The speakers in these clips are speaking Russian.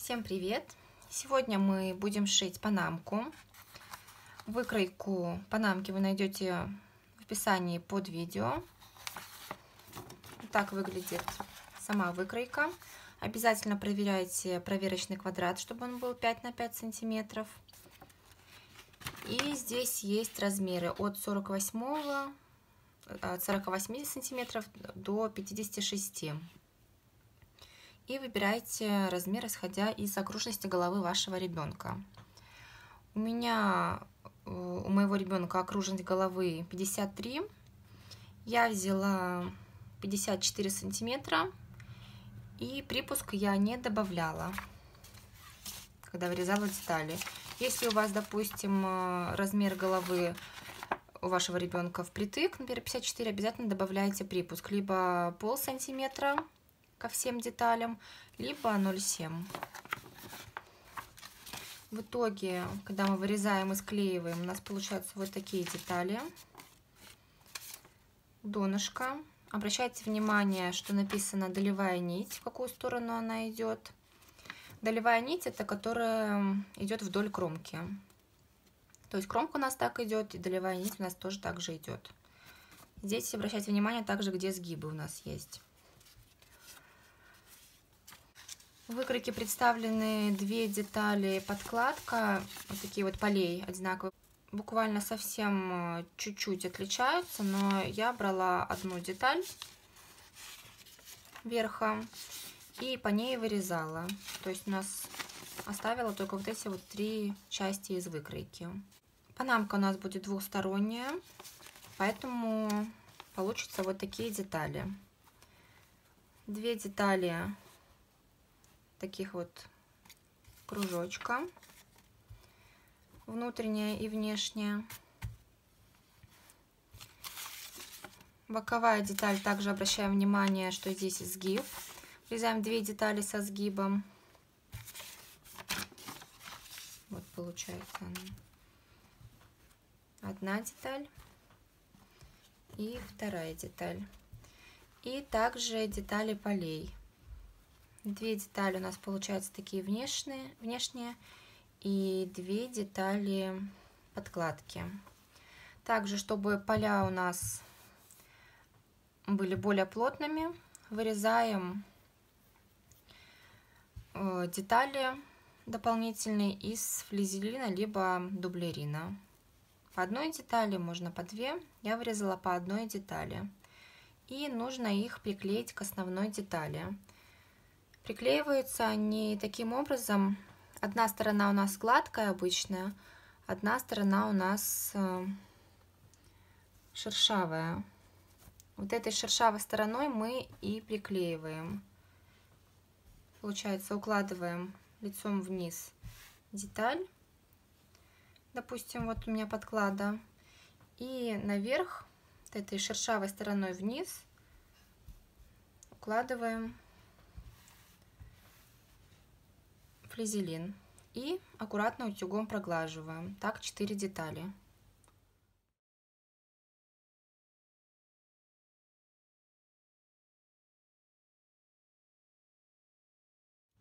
Всем привет! Сегодня мы будем шить панамку. Выкройку панамки вы найдете в описании под видео. Так выглядит сама выкройка. Обязательно проверяйте проверочный квадрат, чтобы он был 5 на 5 сантиметров. И здесь есть размеры от 48 сантиметров до 56. И выбирайте размер, исходя из окружности головы вашего ребенка. У моего ребенка окружность головы 53. Я взяла 54 сантиметра. И припуск я не добавляла, когда вырезала детали. Если у вас, допустим, размер головы у вашего ребенка впритык, например, 54, обязательно добавляйте припуск. Либо полсантиметра ко всем деталям, либо 0,7. В итоге, когда мы вырезаем и склеиваем, у нас получаются вот такие детали. Донышко. Обращайте внимание, что написано долевая нить, в какую сторону она идет. Долевая нить — это которая идет вдоль кромки. То есть кромка у нас так идет, и долевая нить у нас тоже так же идет. Здесь обращайте внимание также, где сгибы у нас есть. В выкройке представлены две детали подкладка, вот такие вот полей одинаковые. Буквально совсем чуть-чуть отличаются, но я брала одну деталь верха и по ней вырезала. То есть у нас оставила только вот эти вот три части из выкройки. Панамка у нас будет двухсторонняя, поэтому получатся вот такие детали. Две детали таких вот кружочка, внутренняя и внешняя. Боковая деталь, также обращаем внимание, что здесь сгиб. Врезаем две детали со сгибом. Вот получается одна деталь и вторая деталь. И также детали полей. Две детали у нас получаются такие внешние и две детали подкладки. Также, чтобы поля у нас были более плотными, вырезаем детали дополнительные из флизелина либо дублерина. По одной детали, можно по две. Я вырезала по одной детали. И нужно их приклеить к основной детали. Приклеиваются они таким образом. Одна сторона у нас гладкая, обычная, одна сторона у нас шершавая. Вот этой шершавой стороной мы и приклеиваем. Получается, укладываем лицом вниз деталь. Допустим, вот у меня подклада. И наверх, вот этой шершавой стороной вниз, укладываем флизелин и аккуратно утюгом проглаживаем. Так 4 детали.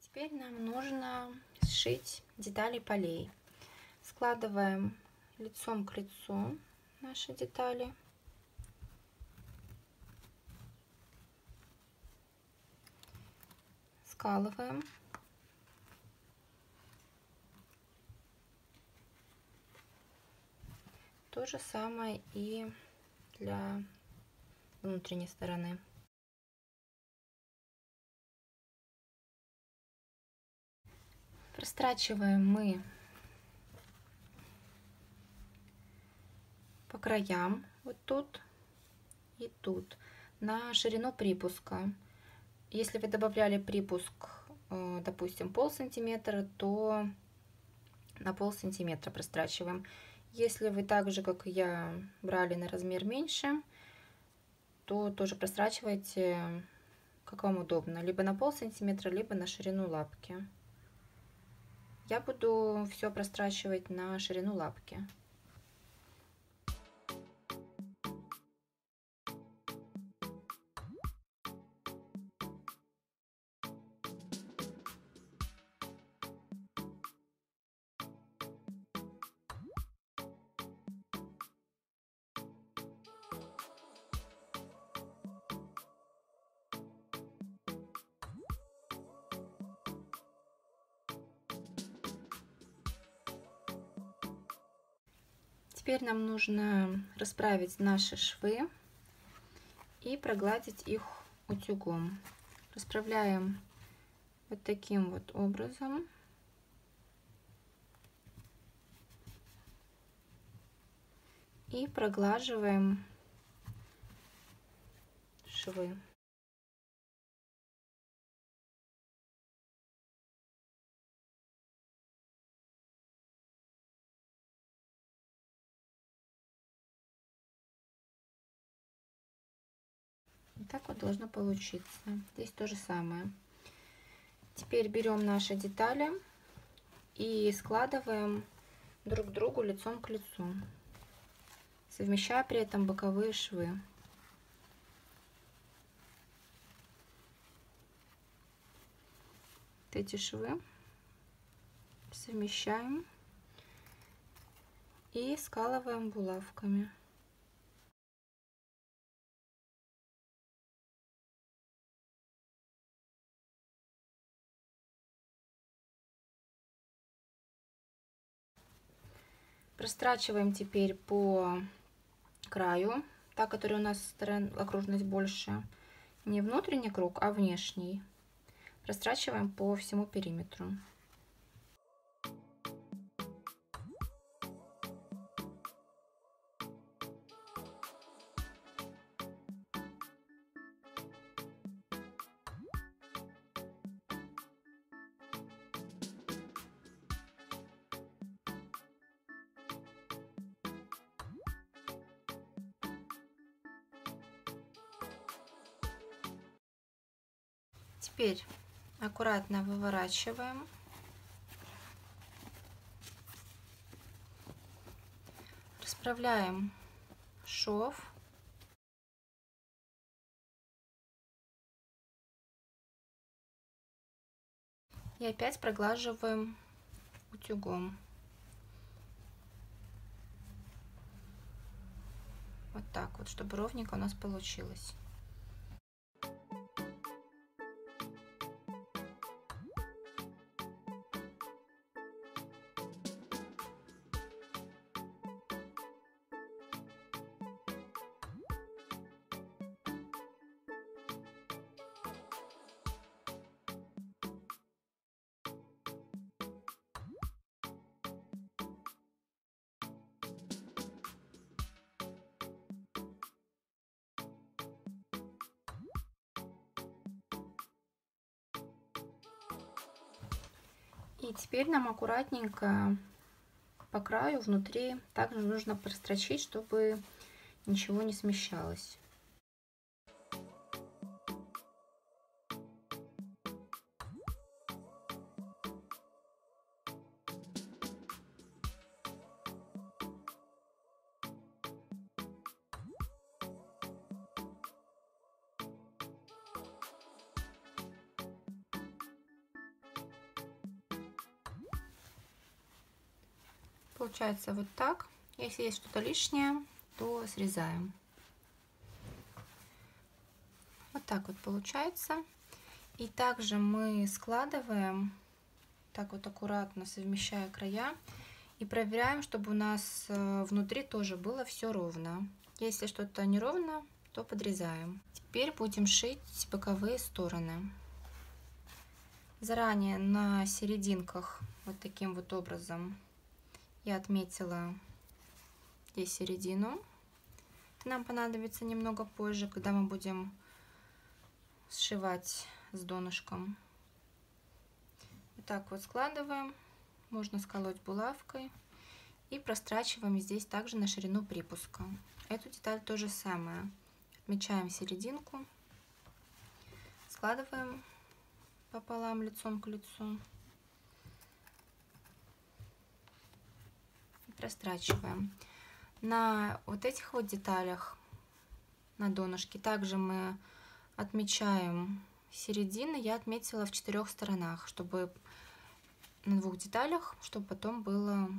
Теперь нам нужно сшить детали полей. Складываем лицом к лицу наши детали. Скалываем. То же самое и для внутренней стороны. Прострачиваем мы по краям, вот тут и тут, на ширину припуска. Если вы добавляли припуск, допустим, полсантиметра, то на полсантиметра прострачиваем. Если вы так же, как и я, брали на размер меньше, то тоже прострачивайте, как вам удобно, либо на полсантиметра, либо на ширину лапки. Я буду все прострачивать на ширину лапки. Теперь нам нужно расправить наши швы и прогладить их утюгом. Расправляем вот таким вот образом. И проглаживаем швы. Вот так вот должно получиться. Здесь то же самое. Теперь берем наши детали и складываем друг к другу лицом к лицу, совмещая при этом боковые швы. Вот эти швы совмещаем и скалываем булавками. Прострачиваем теперь по краю, та, который у нас окружность больше, не внутренний круг, а внешний. Прострачиваем по всему периметру. Теперь аккуратно выворачиваем. Расправляем шов. И опять проглаживаем утюгом. Вот так вот, чтобы ровненько у нас получилось. И теперь нам аккуратненько по краю внутри также нужно прострочить, чтобы ничего не смещалось. Получается вот так. Если есть что-то лишнее, то срезаем. Вот так вот получается. И также мы складываем так вот аккуратно, совмещая края, и проверяем, чтобы у нас внутри тоже было все ровно. Если что-то неровно, то подрезаем. Теперь будем шить боковые стороны. Заранее на серединках вот таким вот образом я отметила здесь середину. Это нам понадобится немного позже, когда мы будем сшивать с донышком. Вот так вот складываем. Можно сколоть булавкой. И прострачиваем здесь также на ширину припуска. Эту деталь то же самое. Отмечаем серединку. Складываем пополам лицом к лицу. Прострачиваем. На вот этих вот деталях, на донышке, также мы отмечаем середины. Я отметила в 4 сторонах, чтобы на 2 деталях, чтобы потом было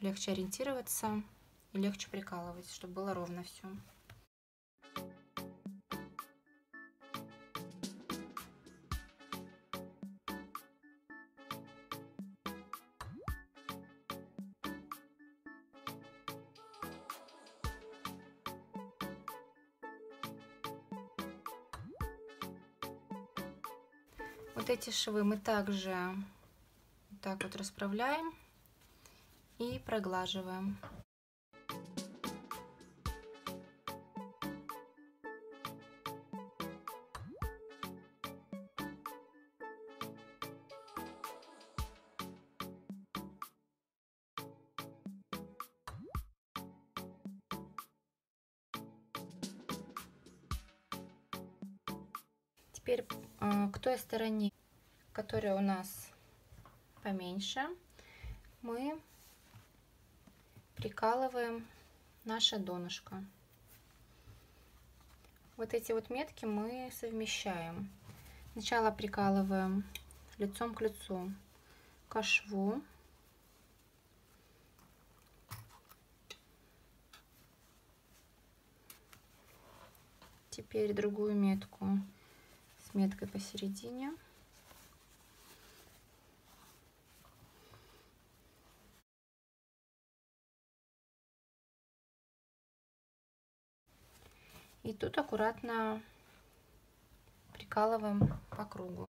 легче ориентироваться и легче прикалывать, чтобы было ровно все. Вот эти швы мы также вот так вот расправляем и проглаживаем. Теперь к той стороне, которая у нас поменьше, мы прикалываем наше донышко. Вот эти вот метки мы совмещаем. Сначала прикалываем лицом к лицу ко шву. Теперь другую метку с меткой посередине. И тут аккуратно прикалываем по кругу.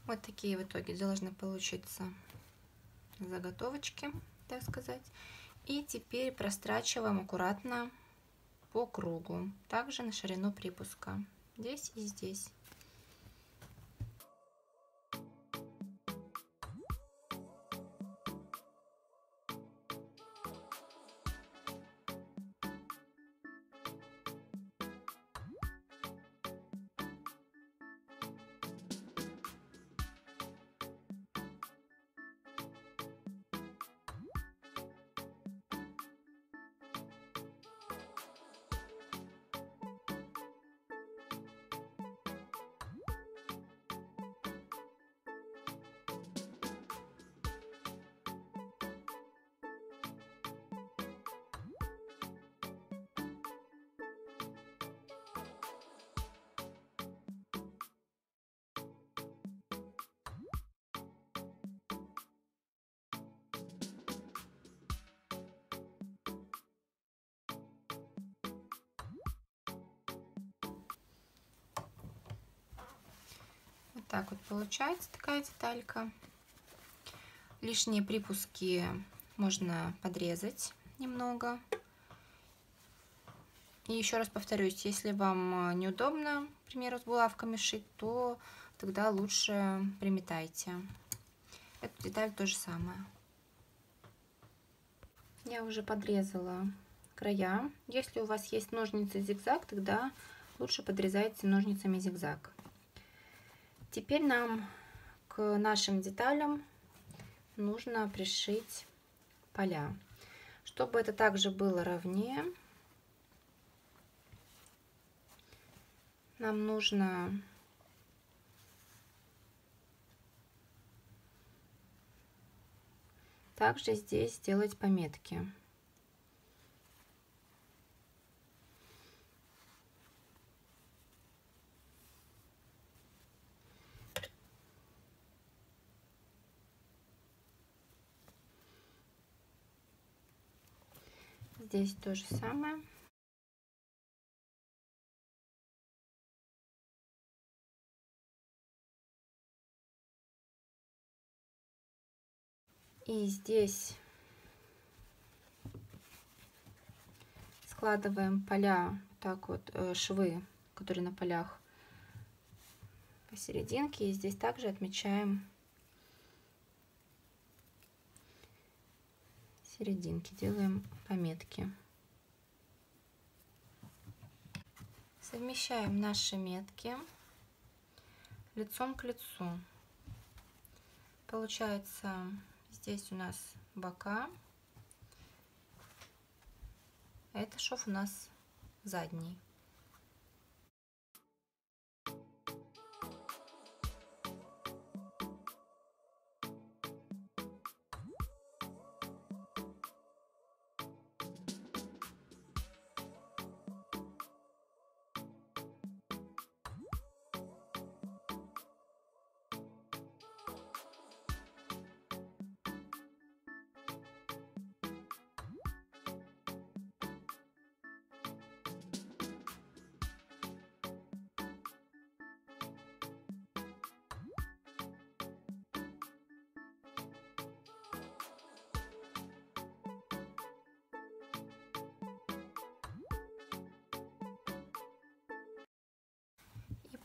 Вот такие в итоге должны получиться заготовочки, так сказать. И теперь прострачиваем аккуратно по кругу, также на ширину припуска, здесь и здесь. Вот так вот получается такая деталька. Лишние припуски можно подрезать немного. И еще раз повторюсь, если вам неудобно, к примеру, с булавками шить, то тогда лучше приметайте. Эту деталь то же самое. Я уже подрезала края. Если у вас есть ножницы зигзаг, тогда лучше подрезайте ножницами зигзаг. Теперь нам к нашим деталям нужно пришить поля. Чтобы это также было ровнее, нам нужно также здесь сделать пометки. Здесь то же самое. И здесь складываем поля, так вот, швы, которые на полях, посерединке. И здесь также отмечаем серединки, делаем пометки. Совмещаем наши метки лицом к лицу. Получается, здесь у нас бока, а это шов у нас задний.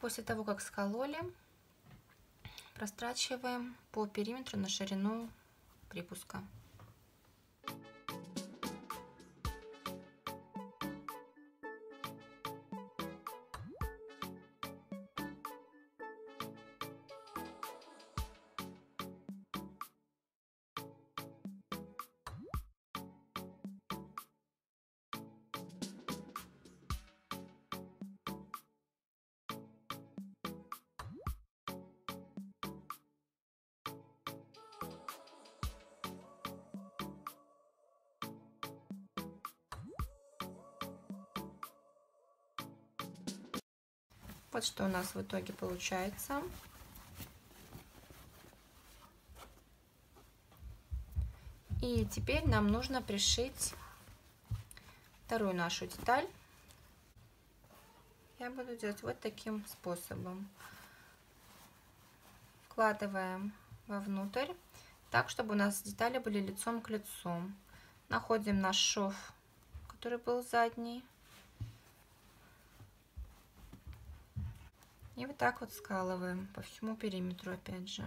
после того, как скололи, прострачиваем по периметру на ширину припуска. Вот что у нас в итоге получается. И теперь нам нужно пришить вторую нашу деталь. Я буду делать вот таким способом. Вкладываем вовнутрь, так, чтобы у нас детали были лицом к лицу. Находим наш шов, который был задний. И вот так вот скалываем по всему периметру, опять же.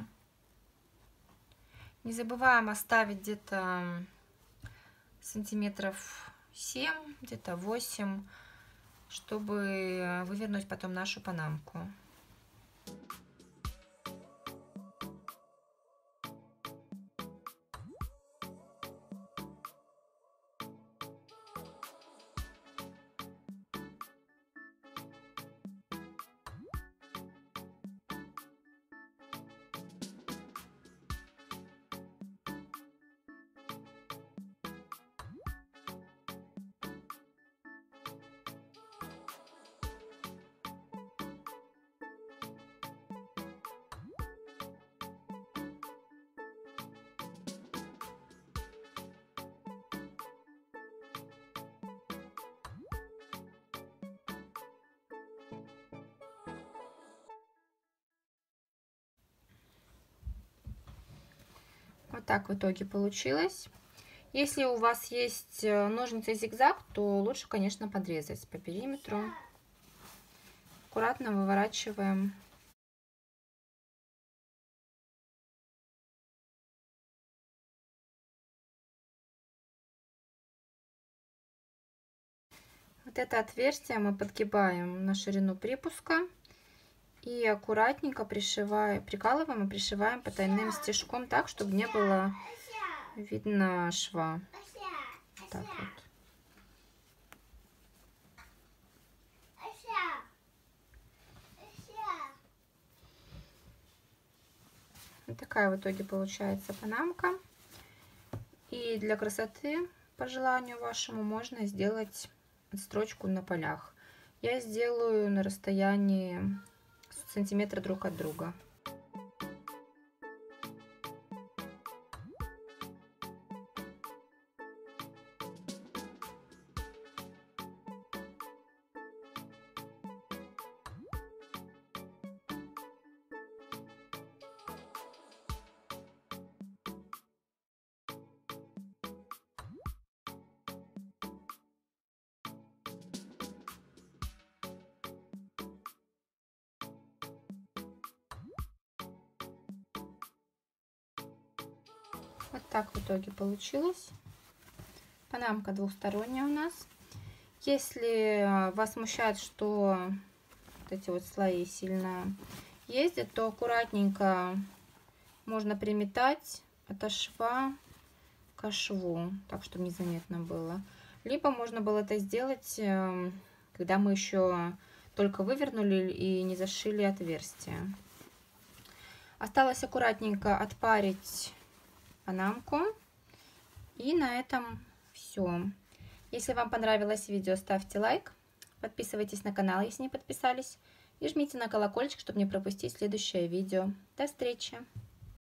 Не забываем оставить где-то сантиметров 7, где-то 8, чтобы вывернуть потом нашу панамку. Вот так в итоге получилось. Если у вас есть ножницы зигзаг, то лучше, конечно, подрезать по периметру. Аккуратно выворачиваем. Вот это отверстие мы подгибаем на ширину припуска и аккуратненько прикалываем и пришиваем потайным стежком так, чтобы не было видно шва. Так вот. Вот такая в итоге получается панамка. И для красоты, по желанию вашему, можно сделать отстрочку на полях. Я сделаю на расстоянии сантиметра друг от друга. Вот так в итоге получилось. Панамка двухсторонняя у нас. Если вас смущает, что вот эти вот слои сильно ездят, то аккуратненько можно приметать от шва к шву, так чтобы незаметно было. Либо можно было это сделать, когда мы еще только вывернули и не зашили отверстие. Осталось аккуратненько отпарить панамку. И на этом все. Если вам понравилось видео, ставьте лайк. Подписывайтесь на канал, если не подписались. И жмите на колокольчик, чтобы не пропустить следующее видео. До встречи!